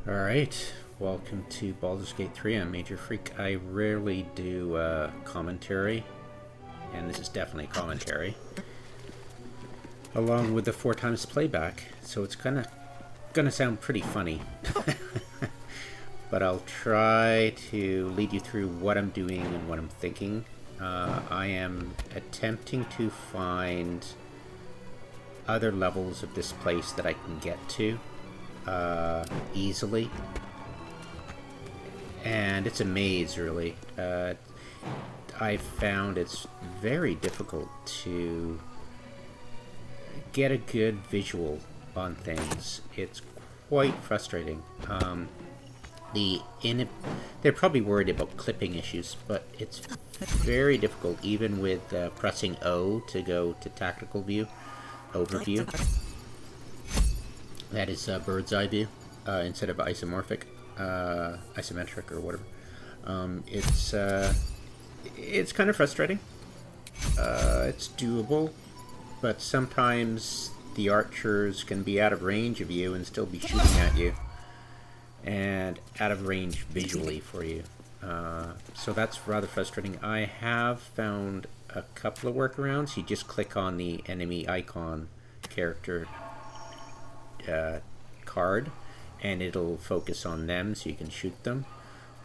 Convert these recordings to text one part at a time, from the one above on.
Alright, welcome to Baldur's Gate 3. I'm Major Freak. I rarely do commentary, and this is definitely a commentary, along with the 4 times playback, so it's gonna sound pretty funny. But I'll try to lead you through what I'm doing and what I'm thinking. I am attempting to find other levels of this place that I can get to easily, and it's a maze, really. I found it's very difficult to get a good visual on things. It's quite frustrating. They're probably worried about clipping issues, but it's very difficult even with pressing O to go to tactical view, overview. That is bird's eye view instead of isometric or whatever. It's kind of frustrating. It's doable, but sometimes the archers can be out of range of you and still be shooting at you, and out of range visually for you. So that's rather frustrating. I have found a couple of workarounds. You just click on the enemy icon character card, and it'll focus on them so you can shoot them.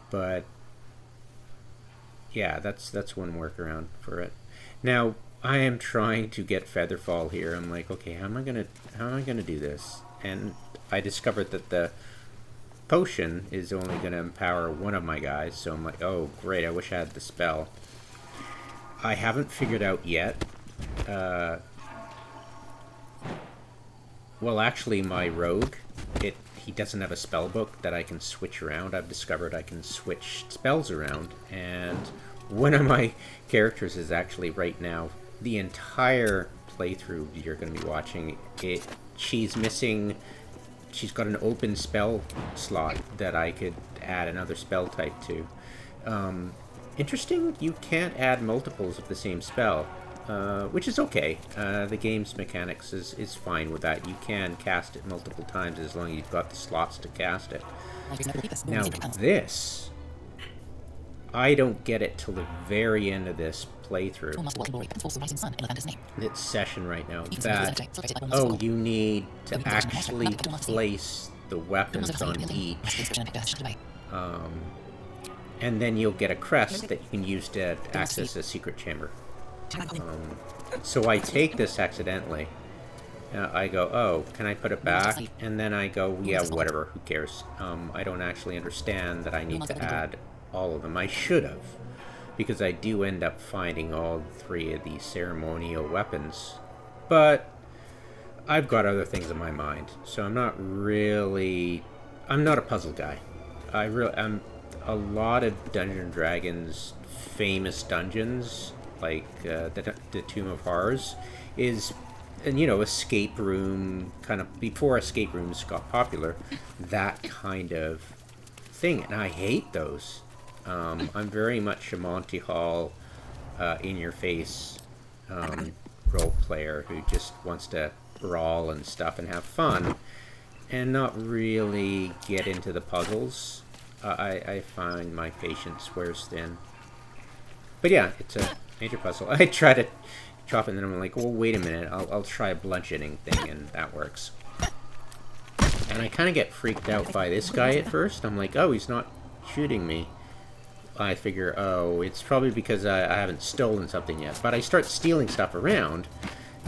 But yeah, that's one workaround for it. Now I am trying to get Featherfall here. I'm like, okay, how am I gonna do this? And I discovered that the potion is only gonna empower one of my guys, so I'm like, oh great, I wish I had the spell. I haven't figured out yet. Well, actually, my rogue, he doesn't have a spell book that I can switch around. I've discovered I can switch spells around, and one of my characters is actually right now, the entire playthrough you're going to be watching, she's got an open spell slot that I could add another spell type to. Interesting, you can't add multiples of the same spell. Which is okay. The game's mechanics is fine with that. You can cast it multiple times as long as you've got the slots to cast it. Now this, I don't get it till the very end of this playthrough. It's session right now. That, oh, you need to actually place the weapons on each. And then you'll get a crest that you can use to access a secret chamber. So I take this accidentally. I go, oh, can I put it back? And then I go, yeah, whatever, who cares? I don't actually understand that I need to add all of them. I should have, because I do end up finding all 3 of these ceremonial weapons. But I've got other things in my mind, so I'm not a puzzle guy. I'm a lot of Dungeons & Dragons famous dungeons, like the Tomb of Horrors, is, and escape room, kind of before escape rooms got popular, that kind of thing, and I hate those. I'm very much a Monty Hall, in your face role player who just wants to brawl and stuff and have fun, and not really get into the puzzles. I find my patience wears thin. But yeah, it's a major puzzle. I try to chop it, and then I'm like, well, wait a minute, I'll try a bludgeoning thing, and that works. And I kind of get freaked out by this guy at first. I'm like, oh, he's not shooting me. I figure, oh, it's probably because I haven't stolen something yet. But I start stealing stuff around,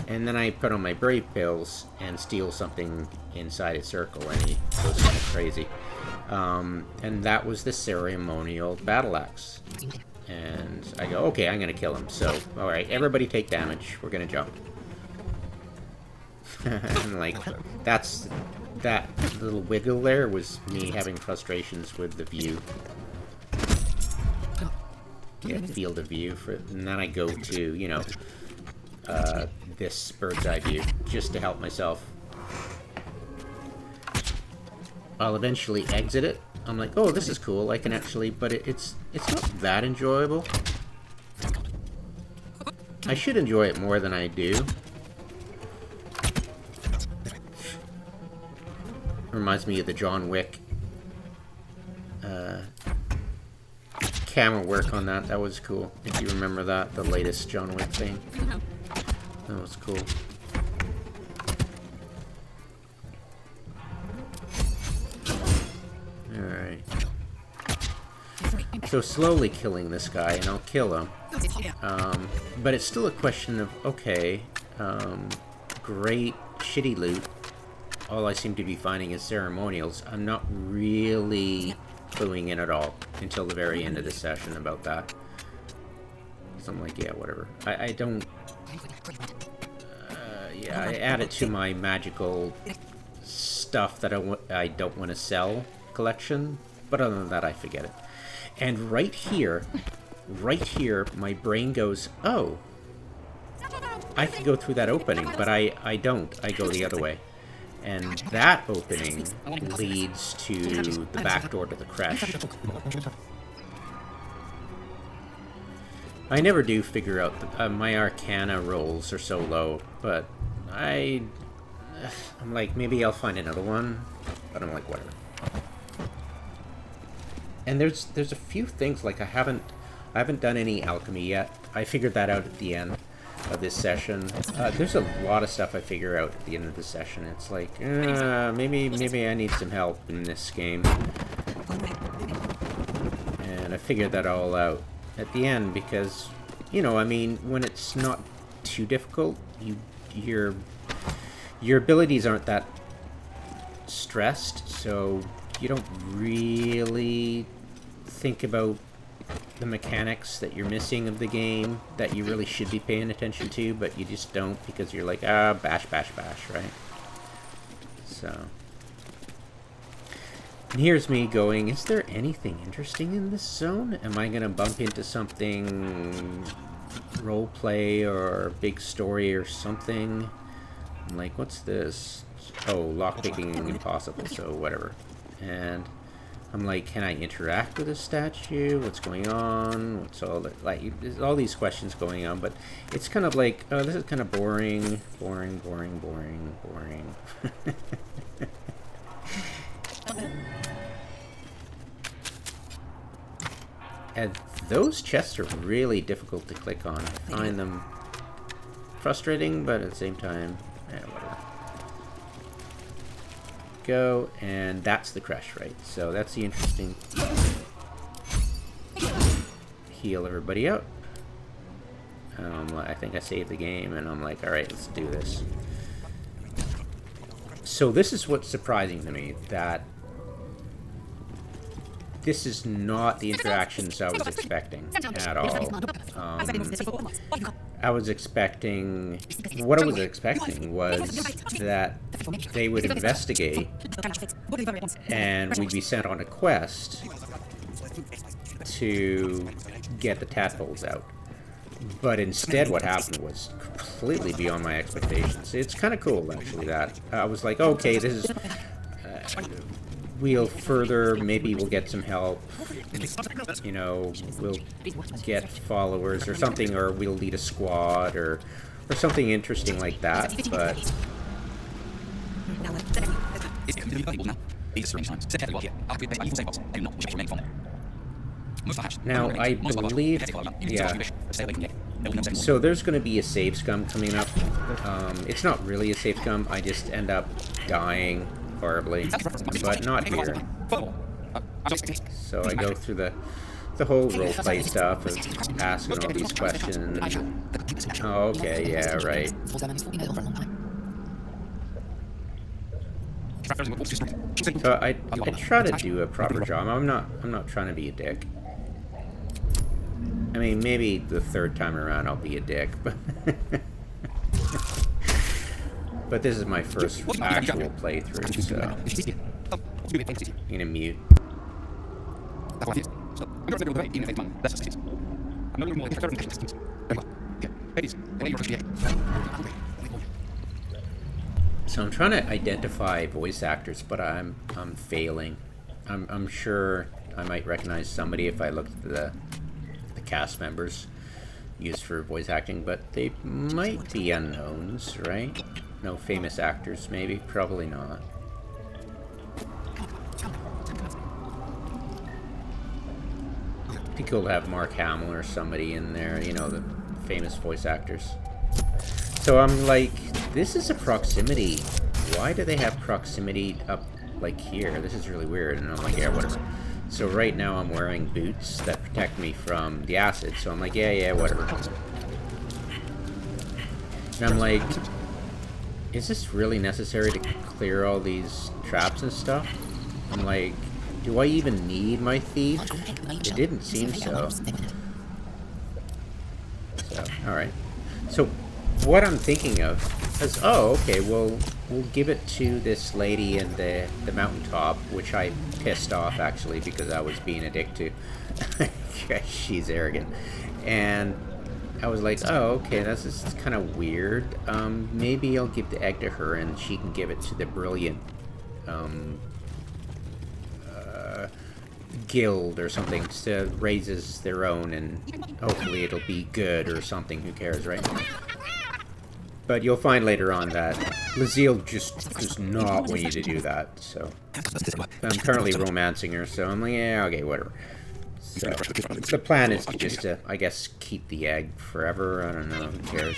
and then I put on my brave pills and steal something inside a circle, and he goes kind of crazy. And that was the ceremonial battle axe. And I go, okay, I'm gonna kill him. So, alright, everybody take damage. We're gonna jump. And like, that little wiggle there was me having frustrations with the view. Yeah, field of view. And then I go to, this bird's eye view, just to help myself. I'll eventually exit it. I'm like, oh, this is cool. I can actually, but it's not that enjoyable. I should enjoy it more than I do. Reminds me of the John Wick camera work on that. That was cool. If you remember that, the latest John Wick thing. That was cool. Alright. So slowly killing this guy, and I'll kill him. But it's still a question of, okay, great shitty loot. All I seem to be finding is ceremonials. I'm not really cluing in at all until the very end of the session about that. So I'm like, yeah, whatever. I don't... yeah, I add it to my magical stuff that I don't want to sell collection. But other than that, I forget it. And right here, my brain goes, oh, I can go through that opening, but I don't. I go the other way. And that opening leads to the back door to the creche. I never do figure out... my Arcana rolls are so low, but I'm like, maybe I'll find another one, but I'm like, whatever. And there's a few things, like I haven't done any alchemy yet. I figured that out at the end of this session. There's a lot of stuff I figure out at the end of the session. It's like, maybe I need some help in this game. And I figured that all out at the end because, you know, I mean, when it's not too difficult, your abilities aren't that stressed, so you don't really think about the mechanics that you're missing of the game that you really should be paying attention to, but you just don't because you're like, bash, bash, bash, right? So, and here's me going, is there anything interesting in this zone? Am I gonna bump into something roleplay or big story or something? I'm like, what's this? Oh, lockpicking impossible, so whatever. And I'm like, can I interact with a statue? What's going on? What's all that? Like, there's all these questions going on, but it's kind of like, oh, this is kind of boring. And those chests are really difficult to click on. I find them frustrating, but at the same time, whatever. Go, and that's the creche, right? So that's the interesting... Heal everybody out. I think I saved the game, and I'm like, alright, let's do this. So this is what's surprising to me, that this is not the interactions I was expecting at all. I was expecting... What I was expecting was that they would investigate and we'd be sent on a quest to get the tadpoles out. But instead what happened was completely beyond my expectations. It's kind of cool, actually, that I was like, okay, this is... we'll further, maybe we'll get some help, you know, we'll get followers or something, or we'll lead a squad, or something interesting like that, but... Now, I believe, yeah, so there's going to be a save scum coming up. It's not really a save scum, I just end up dying horribly, but not here. So I go through the whole roleplay stuff of asking all these questions. Oh, okay, yeah, right. So I try to do a proper job. I'm not trying to be a dick. I mean, maybe the third time around I'll be a dick, but but this is my first actual playthrough, so I'm gonna mute. So I'm trying to identify voice actors, but I'm failing. I'm sure I might recognize somebody if I looked at the cast members used for voice acting, but they might be unknowns, right? No famous actors, maybe? Probably not. be cool to have Mark Hamill or somebody in there, you know, the famous voice actors. So I'm like, this is a proximity. Why do they have proximity up like here? This is really weird. And I'm like, yeah, whatever. So right now I'm wearing boots that protect me from the acid. So I'm like, yeah, whatever. And I'm like, is this really necessary to clear all these traps and stuff? I'm like, do I even need my thief? It didn't seem so. So, alright. So, what I'm thinking of is, oh, okay, well, we'll give it to this lady in the mountaintop, which I pissed off, actually, because I was being a dick to. She's arrogant. And I was like, oh, okay, this is kind of weird. Maybe I'll give the egg to her, and she can give it to the brilliant, guild or something, so raises their own, and hopefully it'll be good or something. Who cares, right? But you'll find later on that Lazille just does not want you to do that. So I'm currently romancing her, so I'm like, yeah, okay, whatever. So the plan is to just, I guess, keep the egg forever. I don't know. Who cares?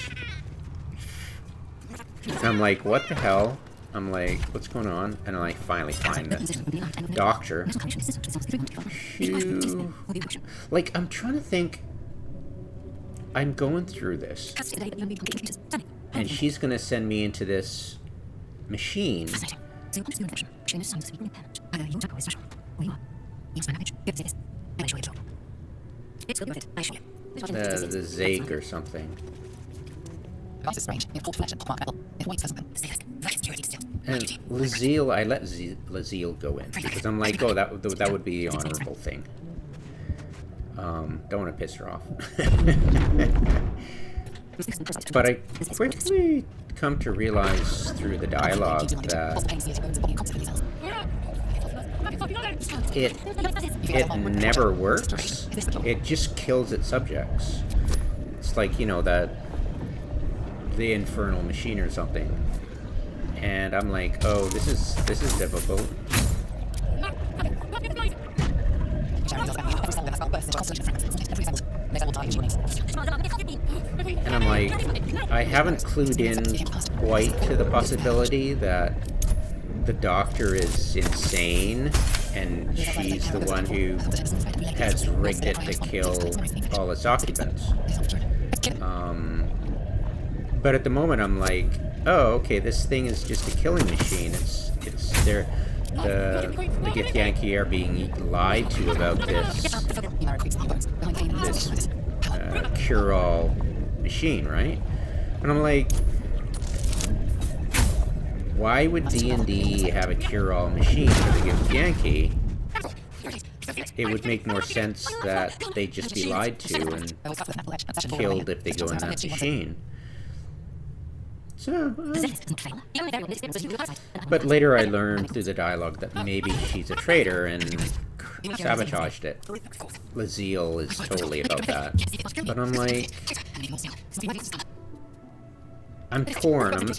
And I'm like, what the hell? I'm like, what's going on? And I finally find the doctor. Phew. Like, I'm trying to think. I'm going through this. And she's going to send me into this machine. The Zake or something. And Lazille, I let Lazille go in because I'm like, oh, that would be the honorable thing. Don't want to piss her off. But I quickly come to realize through the dialogue that it never works. It just kills its subjects. It's like, you know, the infernal machine or something. And I'm like, oh, this is difficult. And I'm like, I haven't clued in quite to the possibility that the doctor is insane and she's the one who has rigged it to kill all its occupants. But at the moment I'm like, oh, okay, this thing is just a killing machine. It's there. The Githyanki are being lied to about this cure-all machine, right? And I'm like, why would D&D have a cure-all machine for the Githyanki? It would make more sense that they just be lied to and killed if they go in that machine. So, but later I learned through the dialogue that maybe she's a traitor and sabotaged it. Lazille is totally about that. But I'm like, I'm torn.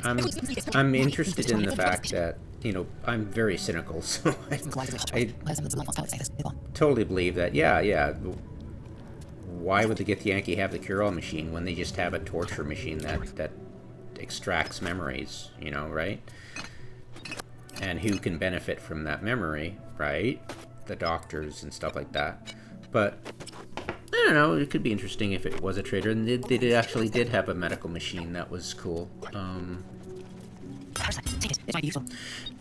I'm interested in the fact that, you know, I'm very cynical, so I totally believe that, yeah. Why would the Githyanki have the cure-all machine when they just have a torture machine that extracts memories, you know, right? And who can benefit from that memory, right? The doctors and stuff like that. But I don't know, it could be interesting if it was a traitor, and they actually did have a medical machine that was cool.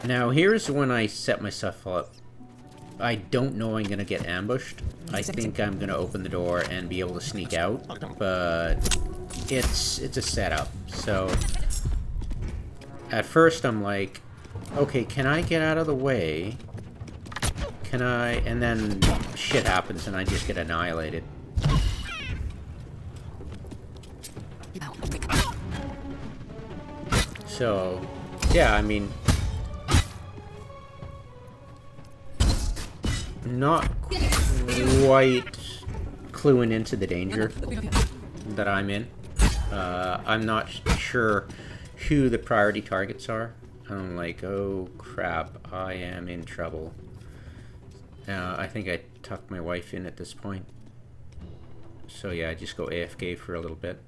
Now here's when I set myself up. I don't know I'm gonna get ambushed. I think I'm gonna open the door and be able to sneak out, but it's a setup. So at first I'm like, okay, can I get out of the way? Can I? And then shit happens and I just get annihilated. So yeah, I mean, not quite cluing into the danger that I'm in. I'm not sure who the priority targets are. I'm like, oh crap, I am in trouble. I think I tucked my wife in at this point. So yeah, I just go AFK for a little bit.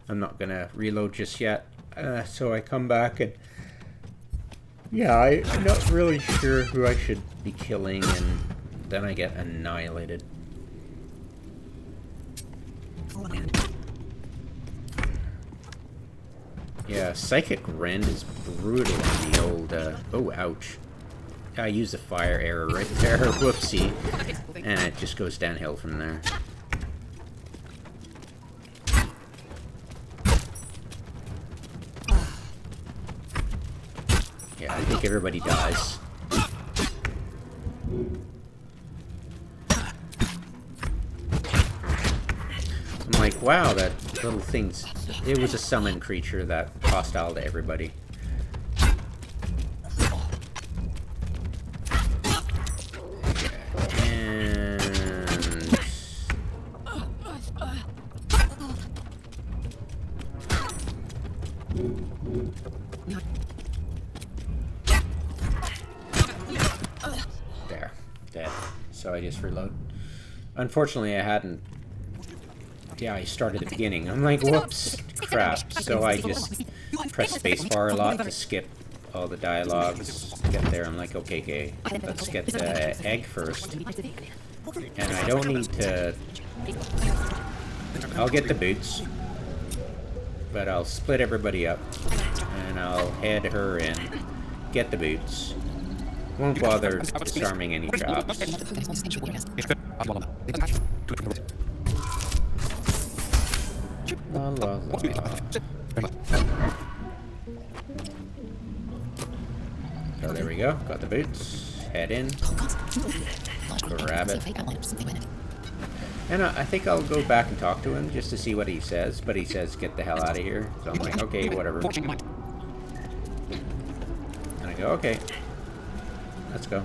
I'm not gonna reload just yet. So I come back and yeah, I'm not really sure who I should be killing, and then I get annihilated. Yeah, Psychic Rend is brutal on the old, oh, ouch. I used a fire arrow right there, whoopsie. And it just goes downhill from there. Yeah, I think everybody dies. I'm like, wow, that little thing's... It was a summon creature that hostile to everybody. There. Dead. So I just reload. Unfortunately, I hadn't... Yeah, I started at the beginning. I'm like, whoops, crap. So I just press spacebar a lot to skip all the dialogues. Get there, I'm like, okay, let's get the egg first. And I don't need to... I'll get the boots. But I'll split everybody up. And I'll head her in. Get the boots. Won't bother disarming any jobs. La la la. So there we go. Got the boots. Head in. Grab it. And I think I'll go back and talk to him just to see what he says. But he says, get the hell out of here. So I'm like, okay, whatever. And I go, okay. Let's go.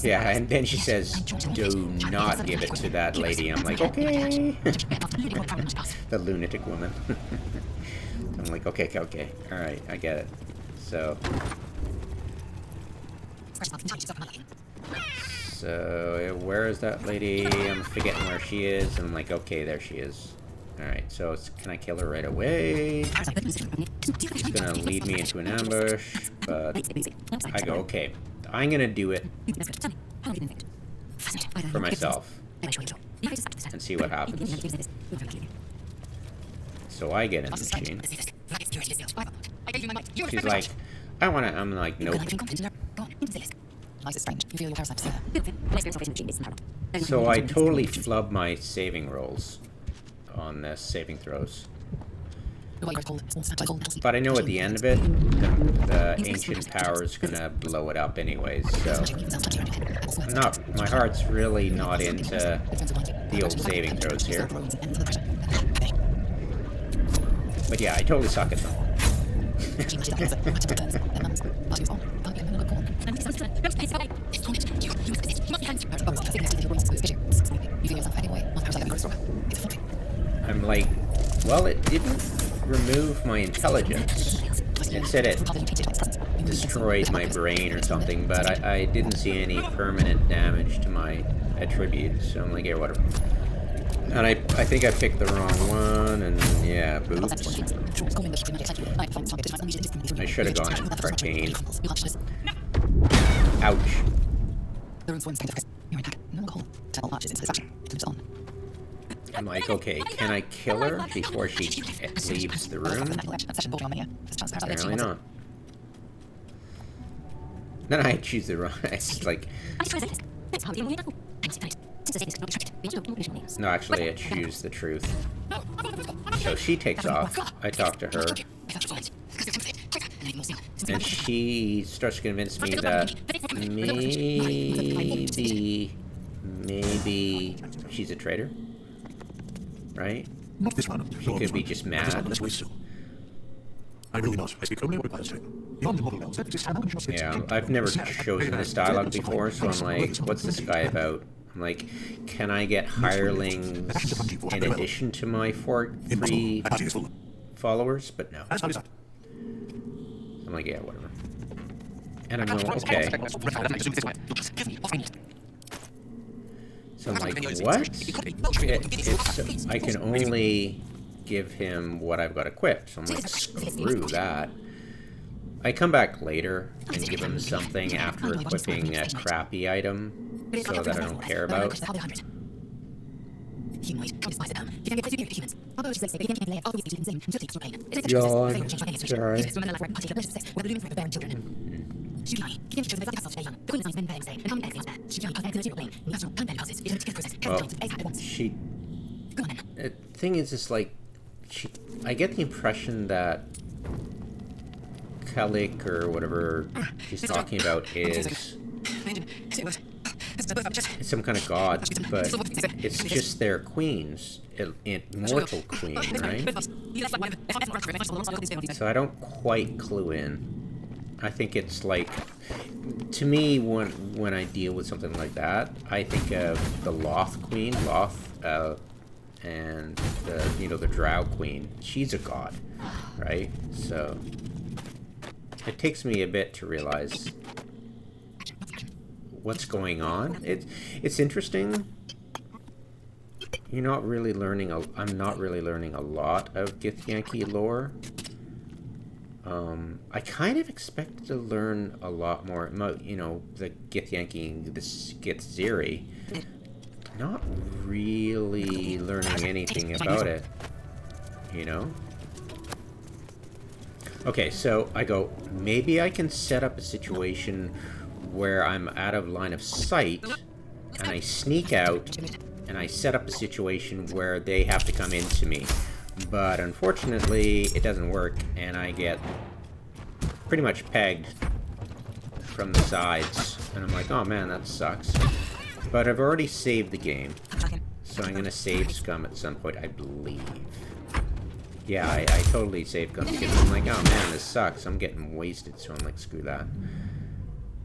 Yeah, and then she says, do not give it to that lady. I'm like, okay. The lunatic woman. I'm like, okay. Alright, I get it. So, where is that lady? I'm forgetting where she is. And I'm like, okay, there she is. Alright, so can I kill her right away? She's gonna lead me into an ambush, but I go, okay, I'm gonna do it for myself and see what happens. So I get in the machine. She's like, I wanna, I'm like, nope. So I totally flub my saving rolls on this saving throws. But I know at the end of it, the ancient power is gonna blow it up anyways, so my heart's really not into the old saving throws here. But yeah, I totally suck at them. I'm like, well, it didn't remove my intelligence. It said it destroyed my brain or something, but I didn't see any permanent damage to my attributes, so I'm like, yeah, whatever. And I think I picked the wrong one, and yeah, boops. I should have gone in arcane. Ouch. I'm like, okay, can I kill her before she leaves the room? Apparently not. Then I choose the wrong... It's like... No, actually, I choose the truth. So she takes off. I talk to her. And she starts to convince me that maybe she's a traitor. Right? She could be just mad. I really not. I speak only with pilots. Yeah, I've never chosen this dialogue before, so I'm like, what's this guy about? I'm like, can I get hirelings in addition to my 3 followers? But no. I'm like, yeah, whatever. And I'm going, okay. So I'm like, what? I can only give him what I've got equipped. So I'm like, screw that. I come back later and give him something after equipping a crappy item so that I don't care about. Yawn. Sorry. Well, the thing is like, I get the impression that Kalik, or whatever she's talking about, is some kind of god, but it's just their queens, immortal queen, right? So I don't quite clue in. I think it's like, to me, when I deal with something like that, I think of the Loth queen, and the Drow queen. She's a god, right? So it takes me a bit to realize what's going on. It's interesting. You're not really learning. I'm not really learning a lot of Githyanki lore. I kind of expected to learn a lot more. The Githyanki, the Githziri. Not really learning anything about it. Okay, so I go, maybe I can set up a situation where I'm out of line of sight, and I sneak out, and I set up a situation where they have to come into me. But unfortunately, it doesn't work, and I get pretty much pegged from the sides. And I'm like, oh man, that sucks. But I've already saved the game, so I'm going to save Scum at some point, I believe. Yeah, I totally saved Scum because I'm like, oh man, this sucks. I'm getting wasted, so I'm like, screw that.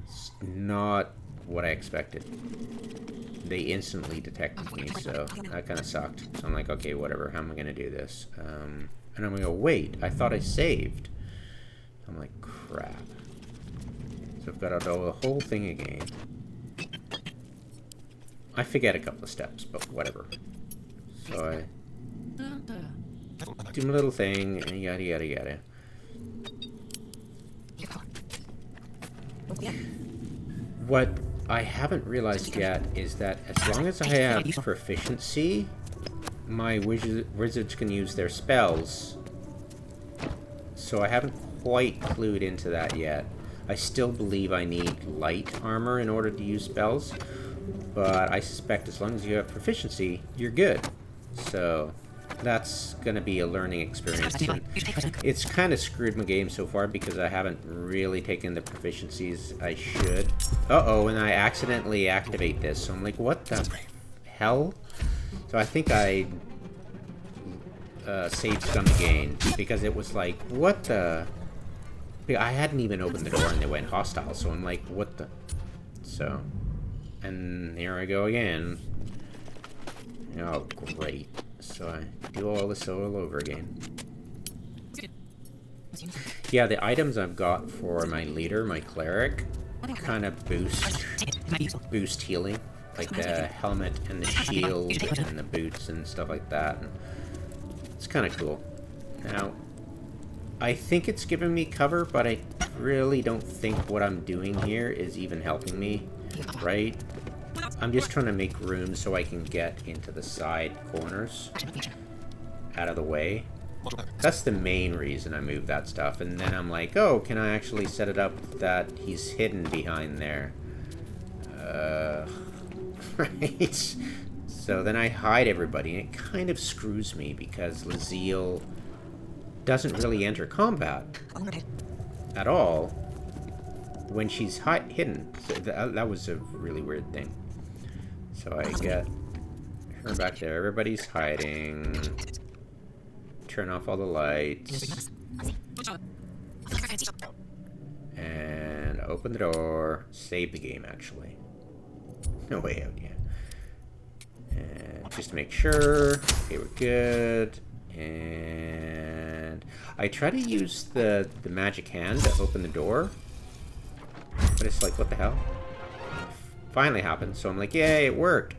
It's not what I expected. They instantly detected me, so that kind of sucked. So I'm like, okay, whatever, how am I going to do this? And I'm going to go, wait, I thought I saved. I'm like, crap. So I've got to do the whole thing again. I forget a couple of steps, but whatever. So I do my little thing, and yada yada yada. What I haven't realized yet is that as long as I have proficiency, my wizards can use their spells. So I haven't quite clued into that yet. I still believe I need light armor in order to use spells, but I suspect as long as you have proficiency, you're good. So that's going to be a learning experience. And it's kind of screwed my game so far because I haven't really taken the proficiencies I should. Uh-oh, and I accidentally activate this. So I'm like, what the hell? So I think I saved Scum again because it was like, what the... I hadn't even opened the door and they went hostile, so I'm like, what the... So... And here I go again. Oh, great. So I do all this all over again. Yeah, the items I've got for my leader, my cleric, kind of boost healing. Like the helmet and the shield and the boots and stuff like that. And it's kind of cool. Now, I think it's giving me cover, but I really don't think what I'm doing here is even helping me, right? I'm just trying to make room so I can get into the side corners out of the way. That's the main reason I moved that stuff. And then I'm like, oh, can I actually set it up that he's hidden behind there? Right? So then I hide everybody, and it kind of screws me because Laziel doesn't really enter combat at all when she's hidden. So that was a really weird thing. So I get her back there. Everybody's hiding. Turn off all the lights. And open the door. Save the game, actually. No way out yet. And just to make sure. Okay, we're good. And I try to use the magic hand to open the door. But it's like, what the hell? Finally happened, so I'm like, yay, it worked.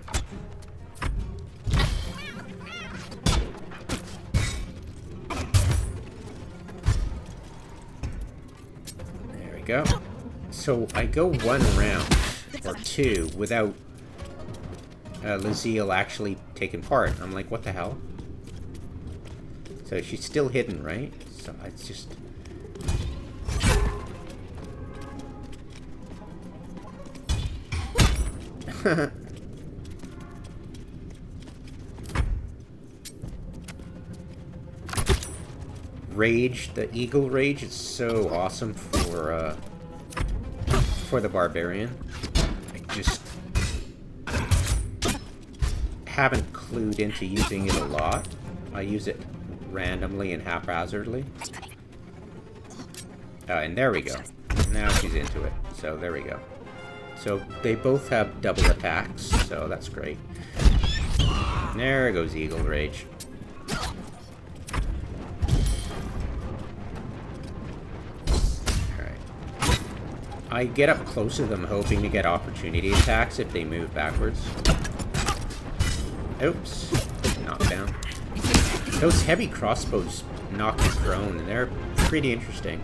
go. So I go one round, or two, without Lazille actually taking part. I'm like, what the hell? So she's still hidden, right? So it's just... Rage, the eagle rage is so awesome for the barbarian. I just haven't clued into using it a lot. I use it randomly and haphazardly. And there we go. Now she's into it. So there we go. So they both have double attacks, so that's great. There goes Eagle Rage. Alright. I get up close to them hoping to get opportunity attacks if they move backwards. Oops. Knockdown. Those heavy crossbows knock you prone, and they're pretty interesting.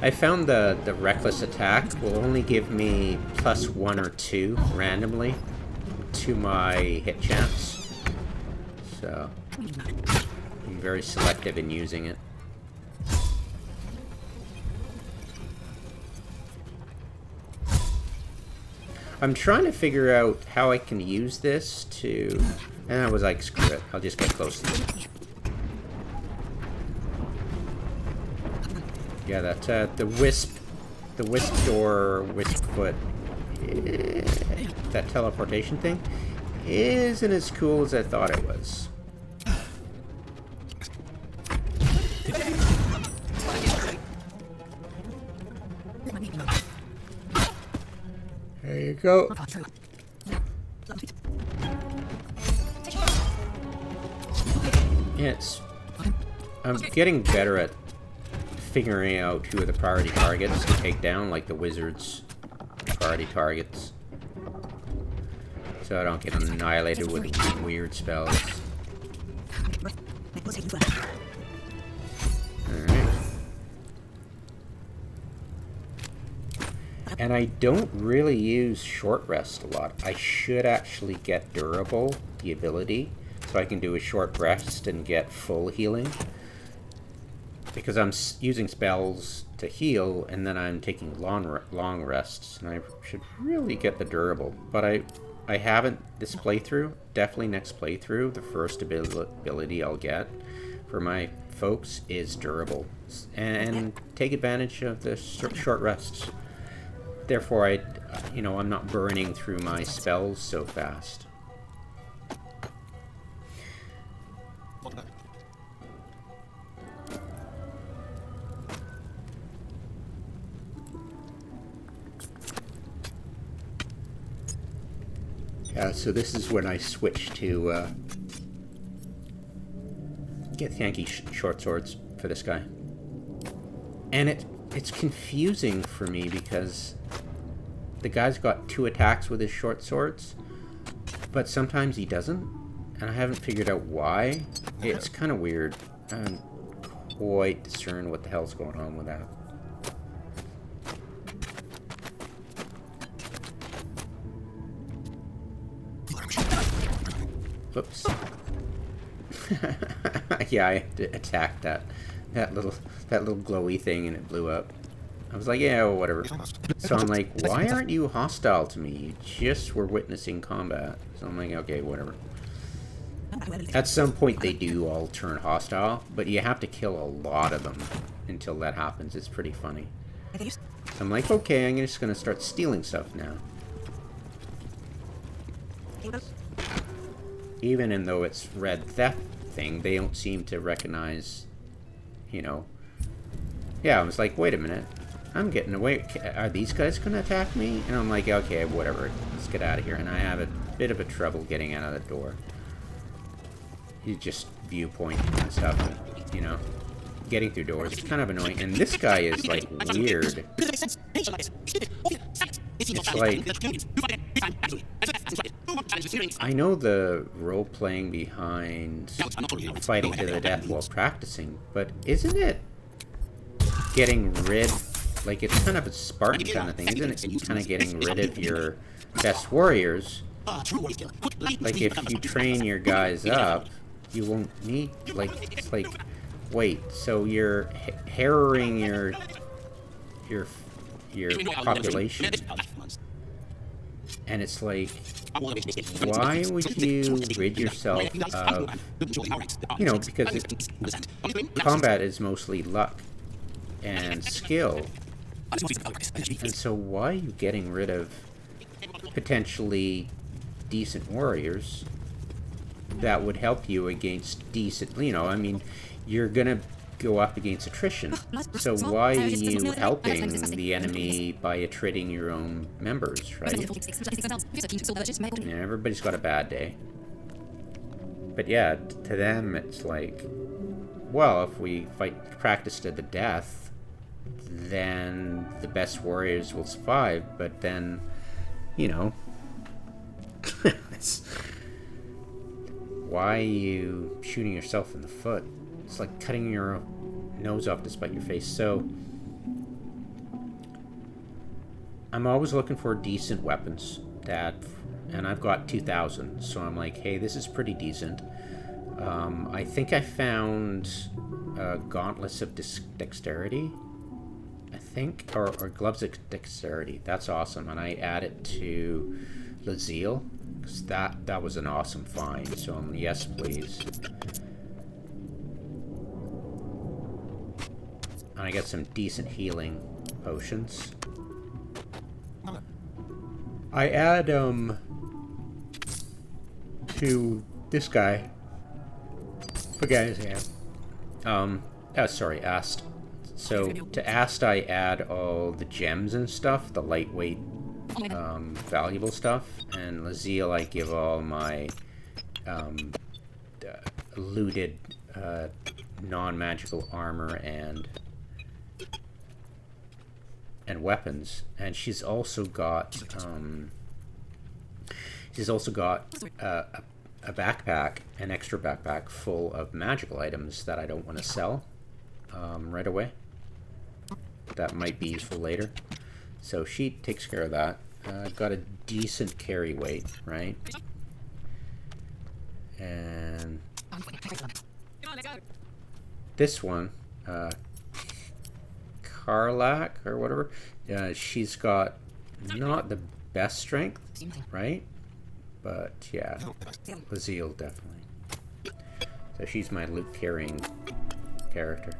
I found the reckless attack will only give me +1 or 2 randomly to my hit chance. So I'm very selective in using it. I'm trying to figure out how I can use this to... And I was like, screw it, I'll just get close to it. Yeah, that the wisp door, wisp foot, that teleportation thing isn't as cool as I thought it was. There you go. Yeah, I'm getting better at figuring out who are the priority targets to take down, like the wizards' priority targets. So I don't get annihilated with weird spells. Alright. And I don't really use short rest a lot. I should actually get durable, the ability, so I can do a short rest and get full healing. Because I'm using spells to heal, and then I'm taking long rests, and I should really get the durable. But I haven't this playthrough. Definitely next playthrough, the first ability I'll get for my folks is durable, and take advantage of the short rests. Therefore, I'm not burning through my spells so fast. So this is when I switch to Githyanki short swords for this guy. And it's confusing for me because the guy's got 2 attacks with his short swords, but sometimes he doesn't, and I haven't figured out why. It's kind of weird. I don't quite discern what the hell's going on with that. Whoops. Yeah, I attacked that little glowy thing and it blew up. I was like, yeah, well, whatever. So I'm like, why aren't you hostile to me? You just were witnessing combat. So I'm like, okay, whatever. At some point they do all turn hostile, but you have to kill a lot of them until that happens. It's pretty funny. So I'm like, okay, I'm just gonna start stealing stuff now. Even though it's red theft thing, they don't seem to recognize, Yeah, I was like, wait a minute. I'm getting away. Are these guys going to attack me? And I'm like, okay, whatever. Let's get out of here. And I have a bit of a trouble getting out of the door. You just viewpoint and stuff, getting through doors. It's kind of annoying. And this guy is, like, weird. It's like... I know the role-playing behind fighting to the death while practicing, but isn't it getting rid... Like, it's kind of a Spartan kind of thing, isn't it? Kind of getting rid of your best warriors. Like, if you train your guys up, you won't need... Like, it's like... Wait, so you're harrowing your population? And it's like, why would you rid yourself of... You know, because combat is mostly luck and skill. And so why are you getting rid of potentially decent warriors that would help you against decent... You know, I mean, you're gonna go up against attrition. So why are you helping the enemy by attriting your own members, right? Yeah, everybody's got a bad day. But yeah, to them it's like, well, if we practice to the death, then the best warriors will survive, but then, you know, why are you shooting yourself in the foot? It's like cutting your nose off to spite your face. So I'm always looking for decent weapons and I've got 2,000, so I'm like, hey, this is pretty decent. I think I found gauntlets of dexterity, I think, or gloves of dexterity. That's awesome, and I add it to Lazille, because that was an awesome find. So yes, please. And I got some decent healing potions. I add to this guy. Forget his name. Sorry, Ast. So to Ast I add all the gems and stuff, the lightweight valuable stuff, and Lazille I give all my looted non-magical armor and weapons. And she's also got a backpack, an extra backpack full of magical items that I don't want to sell right away. That might be useful later. So she takes care of that. Got a decent carry weight, right? And this one, Karlak or whatever, she's got not the best strength, right? But yeah, Lazille definitely. So she's my loot carrying character.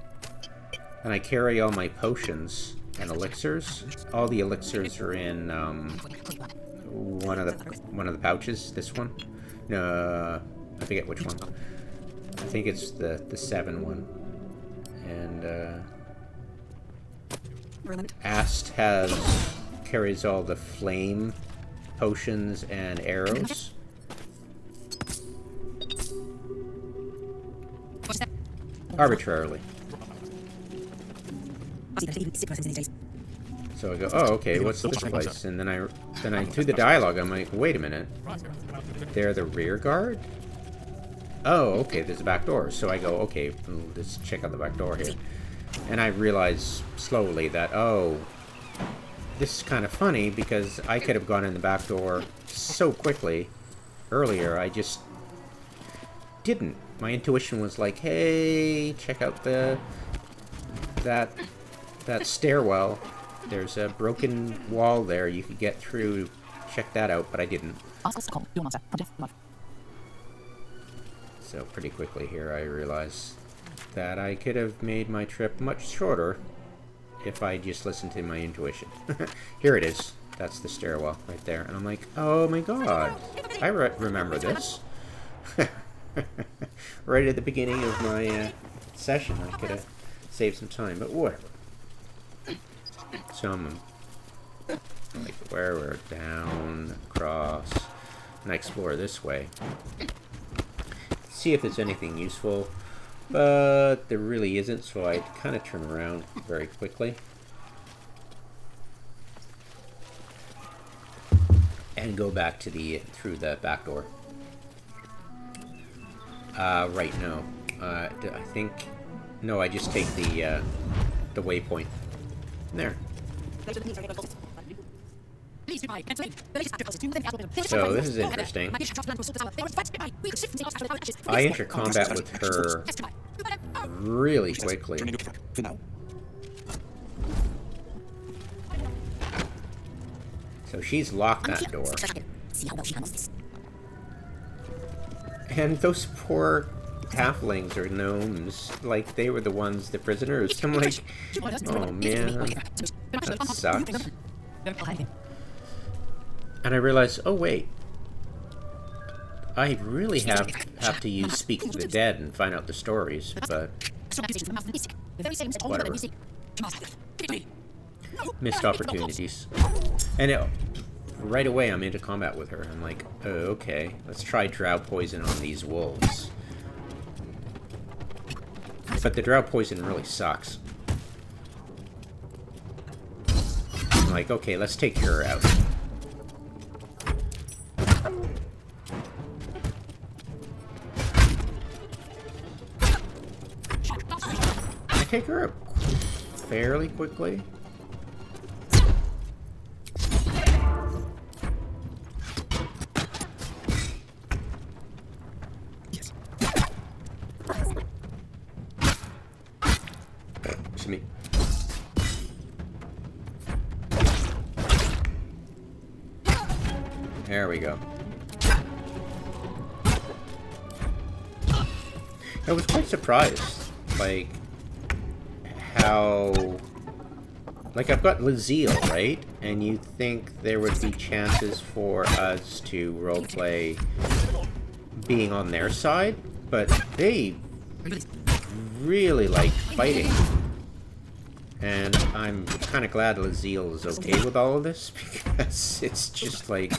And I carry all my potions and elixirs. All the elixirs are in one of the pouches. This one, no, I forget which one. I think it's the 7 one. And Ast carries all the flame potions and arrows. Arbitrarily. So I go, oh, okay, what's this place? And then I through the dialogue, I'm like, wait a minute. They're the rear guard? Oh, okay, there's a back door. So I go, okay, let's check out the back door here. And I realize slowly that, oh, this is kind of funny because I could have gone in the back door so quickly earlier. I just didn't. My intuition was like, hey, check out that stairwell. There's a broken wall there. You could get through. Check that out, but I didn't. So pretty quickly here I realized that I could have made my trip much shorter if I just listened to my intuition. Here it is. That's the stairwell right there. And I'm like, oh my god. I remember this. Right at the beginning of my session, I could have saved some time, but whatever. So I'm like, where we're down, across, and I explore this way. See if there's anything useful. But there really isn't, so I kind of turn around very quickly. And go back to through the back door. Right, no. I think... No, I just take the waypoint. There. So, this is interesting. I enter combat with her really quickly. So she's locked that door. And those poor halflings or gnomes, like, they were the ones, the prisoners. I'm like, oh man, that sucks. And I realized, oh wait, I really have to use Speak of the Dead and find out the stories, but whatever. Missed opportunities. And right away I'm into combat with her. I'm like, oh, okay, let's try drow poison on these wolves. But the drow poison really sucks. I'm like, okay, let's take her out. I take her out fairly quickly. Me. There we go. I was quite surprised, like, how... Like, I've got Lazille, right? And you'd think there would be chances for us to roleplay being on their side, but they really like fighting. And I'm kind of glad Lazille is okay with all of this, because it's just like,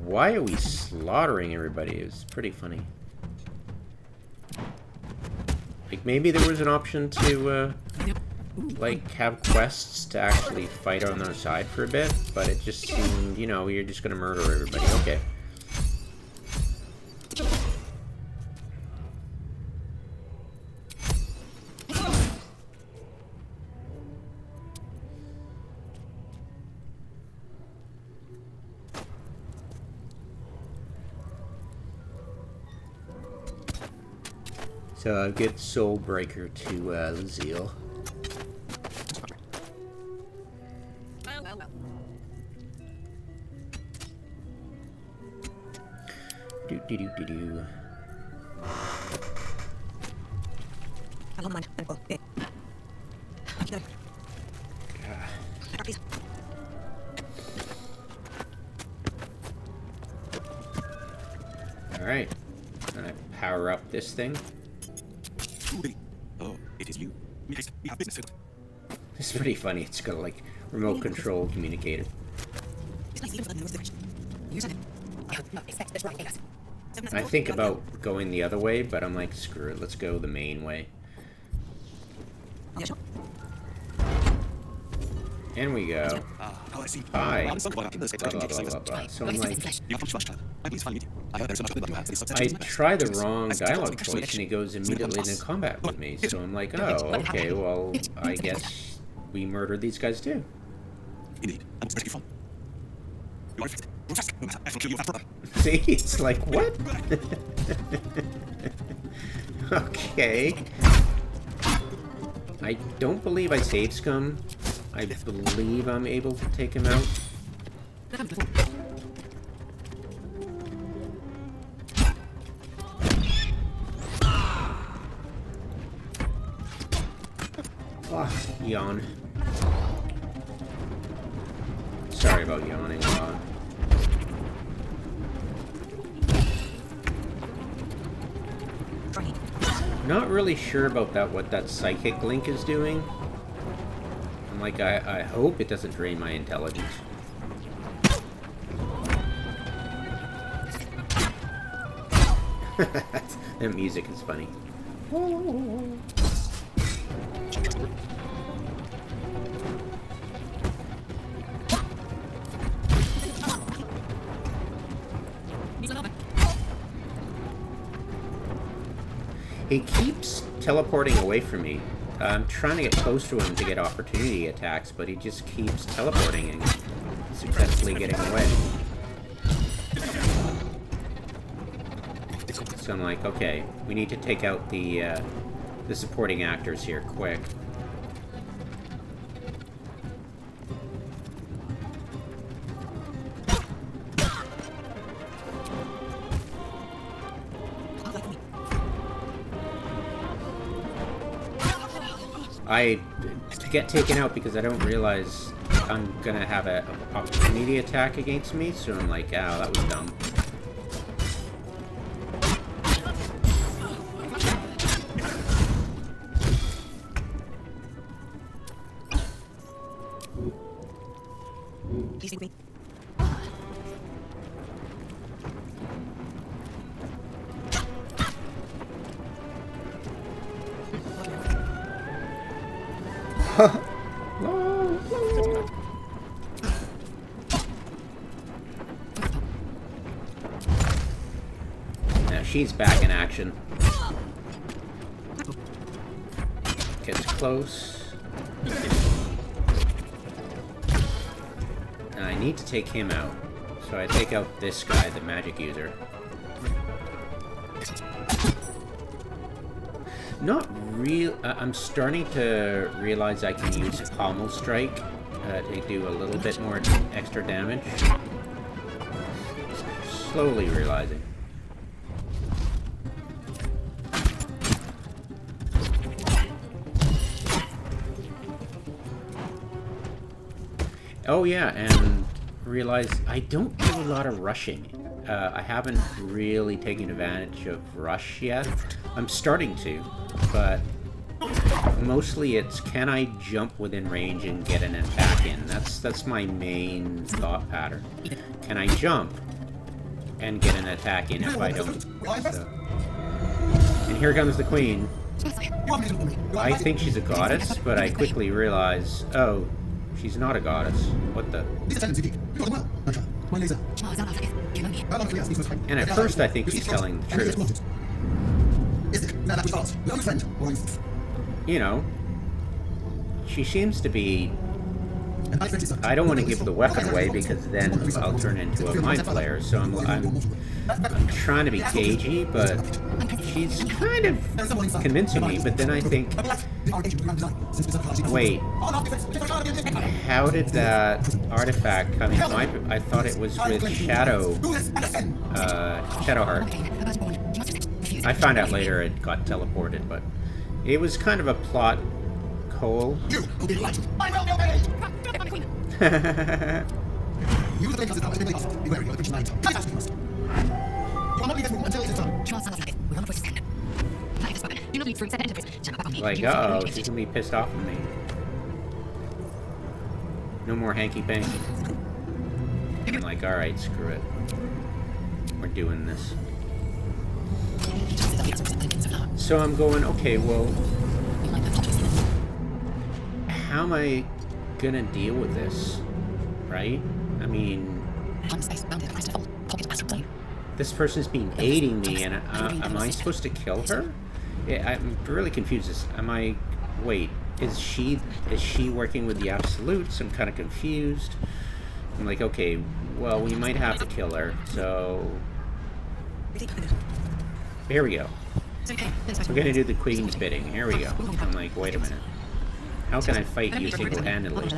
why are we slaughtering everybody? It's pretty funny. Like, maybe there was an option to, like, have quests to actually fight on their side for a bit, but it just seemed, you know, you're just gonna murder everybody. Okay. So a good soul breaker to Lazille. Do do do do do. All right, gonna power up this thing. Oh, it is you. We have business with. It's pretty funny. It's got like remote control communicator. I think about going the other way, but I'm like, screw it. Let's go the main way. And we go. Hi. Blah, blah, blah, blah. So I'm like, I try the wrong dialogue choice and he goes immediately into combat with me. So I'm like, oh, okay, well, I guess we murdered these guys too. Indeed. See, it's like, what? Okay. I don't believe I saved Scum. I believe I'm able to take him out. Oh, yawn. Sorry about yawning. Not really sure about that. What that psychic link is doing. I'm like, I hope it doesn't drain my intelligence. That music is funny. He keeps teleporting away from me. I'm trying to get close to him to get opportunity attacks, but he just keeps teleporting and successfully getting away. So I'm like, okay, we need to take out the supporting actors here, quick. I get taken out because I don't realize I'm gonna have an opportunity attack against me, so I'm like, oh, that was dumb. Now she's back in action. Gets close. Now I need to take him out. So I take out this guy, the magic user. Not real. I'm starting to realize I can use pommel strike to do a little bit more extra damage. Slowly realizing. Oh yeah, and realize I don't do a lot of rushing. I haven't really taken advantage of rush yet. I'm starting to, but mostly it's can I jump within range and get an attack in? That's my main thought pattern. Can I jump and get an attack in if I don't? So. And here comes the queen. I think she's a goddess, but I quickly realize, oh, she's not a goddess. What the? And at first I think she's telling the truth. You know, she seems to be... I don't want to give the weapon away because then I'll turn into a mind flayer, so I'm trying to be cagey, but she's kind of convincing me, but then I think, wait, how did that artifact come in my... I thought it was with Shadowheart. I found out later it got teleported, but it was kind of a plot hole. Like, uh-oh, she's gonna be pissed off at me. No more hanky-panky. I'm like, alright, screw it. We're doing this. So I'm going, okay, well, how am I gonna deal with this, right? I mean, this person's been aiding me, and am I supposed to kill her? Yeah, I'm really confused. Wait, is she working with the Absolutes? I'm kind of confused. I'm like, okay, well, we might have to kill her, so... Here we go. We're gonna do the Queen's bidding. Here we go. I'm like, wait a minute. How can I fight you single-handedly?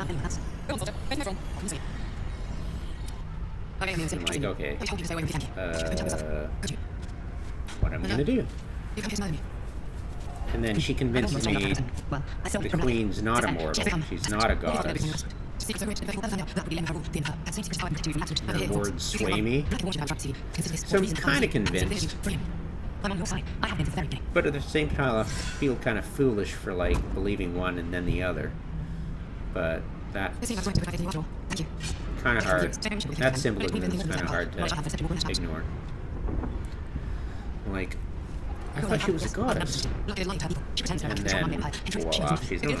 I'm like, okay. What am I gonna do? And then she convinces me the Queen's not immortal. She's not a goddess. Her words sway me. So I'm kind of convinced. But at the same time, I feel kind of foolish for, like, believing one and then the other. But that's kind of hard. That symbolism is kind of hard to ignore. Like, I thought she was a goddess. And then, voila, she's not.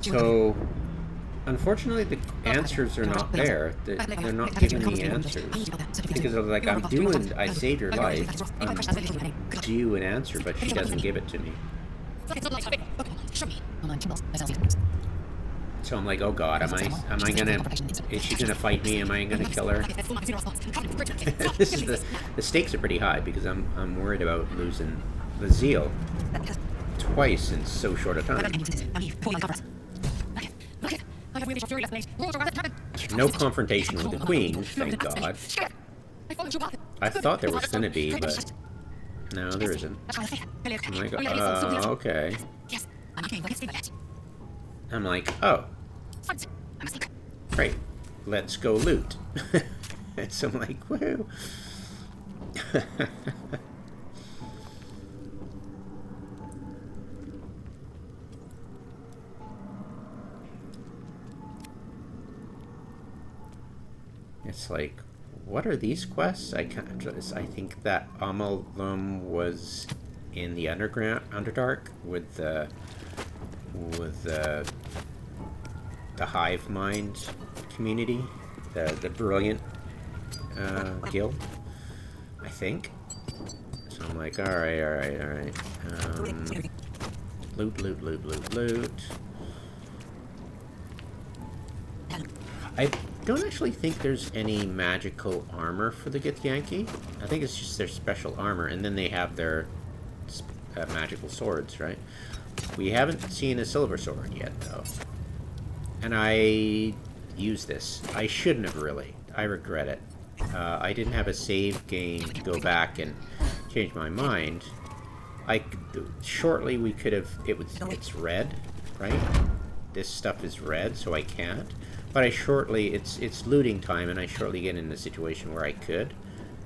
So, unfortunately, the answers are not there. They're not giving me answers. Because I was like, I saved your life. I'm due an answer, but she doesn't give it to me. So I'm like, oh god, is she gonna fight me? Am I gonna kill her? This is the stakes are pretty high because I'm worried about losing the zeal twice in so short a time. No confrontation with the queen, thank god. I thought there was gonna be, but no, there isn't. I'm like, oh, okay. I'm like, oh, great, let's go loot. So I'm like, woo. It's like, what are these quests? I think that Amalum was in the Underdark with the hive mind community, the brilliant guild, I think. So I'm like, all right. Loot. I don't actually think there's any magical armor for the Githyanki. I think it's just their special armor, and then they have their magical swords, right? We haven't seen a silver sword yet, though. And I use this. I shouldn't have really. I regret it. I didn't have a save game to go back and change my mind. Shortly we could have. It's red, right? This stuff is red, so I can't. But it's looting time, and I shortly get in a situation where I could